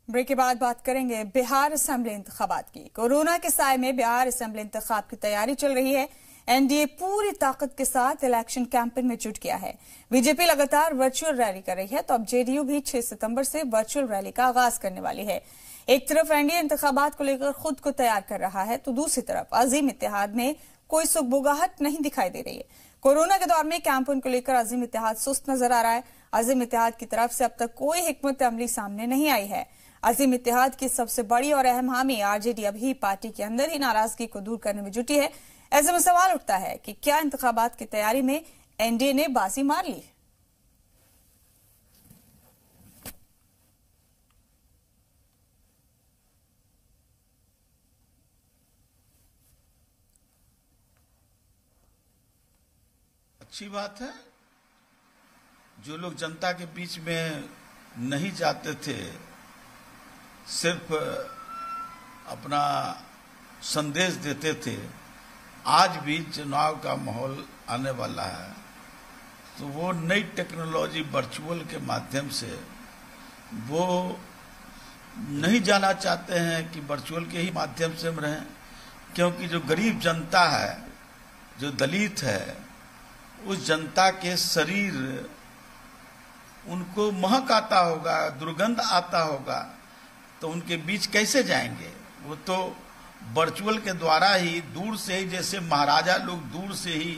Break के बाद बात करेंगे बिहार असेंबली इंतखाबात की। कोरोना के साए में बिहार असेंबली इंतखाब की तैयारी चल रही है। एनडीए पूरी ताकत के साथ इलेक्शन कैंपेन में जुट गया है। बीजेपी लगातार वर्चुअल रैली कर रही है तो अब जेडीयू भी 6 सितंबर से वर्चुअल रैली का आगाज करने वाली है। एक तरफ एनडीए इंतखाबात को लेकर खुद को तैयार कर रहा है तो दूसरी तरफ अजीम इत्तेहाद में कोई सुगबुगाहट नहीं दिखाई दे रही है। कोरोना के दौर में कैंपेन को लेकर अजीम इत्तेहाद सुस्त नजर आ रहा है। अजीम इत्तेहाद की तरफ से अब तक कोई हिकमत अमली सामने नहीं आई है। अजीम इत्तेहाद की सबसे बड़ी और अहम हामी आरजेडी अभी पार्टी के अंदर ही नाराजगी को दूर करने में जुटी है। ऐसे में सवाल उठता है कि क्या इंतखाबात की तैयारी में एनडीए ने बाजी मार ली? अच्छी बात है। जो लोग जनता के बीच में नहीं जाते थे, सिर्फ अपना संदेश देते थे, आज भी चुनाव का माहौल आने वाला है तो वो नई टेक्नोलॉजी वर्चुअल के माध्यम से वो नहीं जाना चाहते हैं कि वर्चुअल के ही माध्यम से हम रहें, क्योंकि जो गरीब जनता है, जो दलित है, उस जनता के शरीर उनको महक आता होगा, दुर्गंध आता होगा, तो उनके बीच कैसे जाएंगे? वो तो वर्चुअल के द्वारा ही दूर से ही, जैसे महाराजा लोग दूर से ही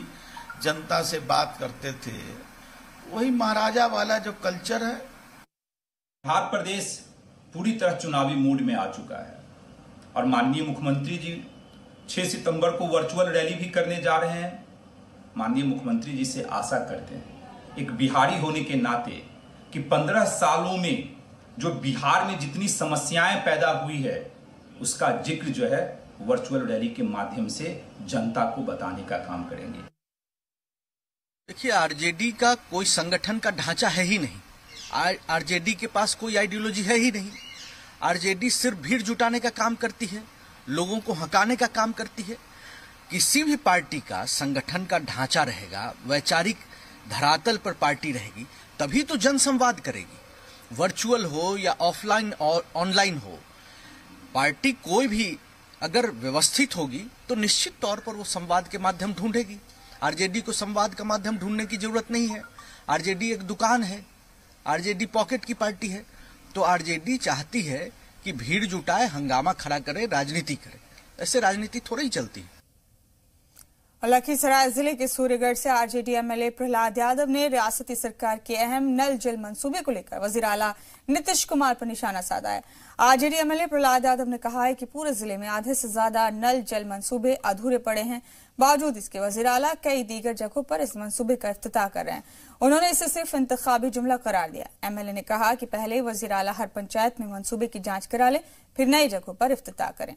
जनता से बात करते थे, वही महाराजा वाला जो कल्चर है। बिहार प्रदेश पूरी तरह चुनावी मूड में आ चुका है और माननीय मुख्यमंत्री जी 6 सितंबर को वर्चुअल रैली भी करने जा रहे हैं। माननीय मुख्यमंत्री जी से आशा करते हैं, एक बिहारी होने के नाते, कि 15 सालों में जो बिहार में जितनी समस्याएं पैदा हुई है उसका जिक्र जो है वर्चुअल रैली के माध्यम से जनता को बताने का काम करेंगे। देखिए, आरजेडी का कोई संगठन का ढांचा है ही नहीं। आरजेडी के पास कोई आइडियोलॉजी है ही नहीं। आरजेडी सिर्फ भीड़ जुटाने का काम करती है, लोगों को हकाने का काम करती है। किसी भी पार्टी का संगठन का ढांचा रहेगा, वैचारिक धरातल पर पार्टी रहेगी, तभी तो जनसंवाद करेगी। वर्चुअल हो या ऑफलाइन और ऑनलाइन हो, पार्टी कोई भी अगर व्यवस्थित होगी तो निश्चित तौर पर वो संवाद के माध्यम ढूंढेगी। आरजेडी को संवाद का माध्यम ढूंढने की जरूरत नहीं है। आरजेडी एक दुकान है, आरजेडी पॉकेट की पार्टी है। तो आरजेडी चाहती है कि भीड़ जुटाए, हंगामा खड़ा करे, राजनीति करे। ऐसे राजनीति थोड़ी ही चलती है। लखीसराय जिले के सूर्यगढ़ से आरजेडी एमएलए प्रहलाद यादव ने रियासती सरकार के अहम नल जल मंसूबे को लेकर वजीर आला नीतीश कुमार पर निशाना साधा है। आरजेडी एमएलए प्रहलाद यादव ने कहा है कि पूरे जिले में आधे से ज्यादा नल जल मंसूबे अधूरे पड़े हैं। बावजूद इसके वजीर आला कई दीगर जगहों पर इस मंसूबे का इफ्तिताह कर रहे हैं। उन्होंने इसे सिर्फ इंतखाबी जुमला करार दिया। एमएलए ने कहा कि पहले वजीर आला हर पंचायत में मंसूबे की जांच करा ले, फिर नई जगहों पर इफ्तिताह करें।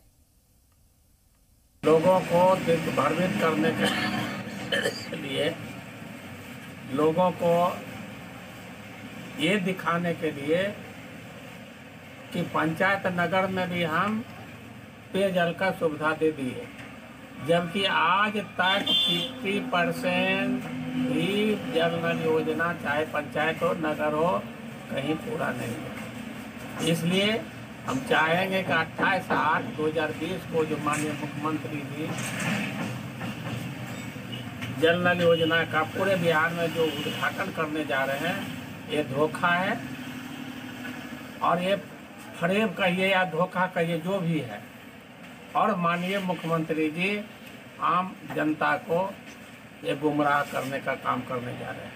लोगों को दिग्भ्रमित करने के लिए, लोगों को ये दिखाने के लिए कि पंचायत नगर में भी हम पेयजल का सुविधा दे दिए, जबकि आज तक 50% भी जल नल योजना, चाहे पंचायत हो नगर हो, कहीं पूरा नहीं है। इसलिए हम चाहेंगे कि 28/8/2020 को जो माननीय मुख्यमंत्री जी जल नल योजना का पूरे बिहार में जो उद्घाटन करने जा रहे हैं, ये धोखा है। और ये फरेब कहिए या धोखा कहिए, जो भी है, और माननीय मुख्यमंत्री जी आम जनता को ये गुमराह करने का काम करने जा रहे हैं।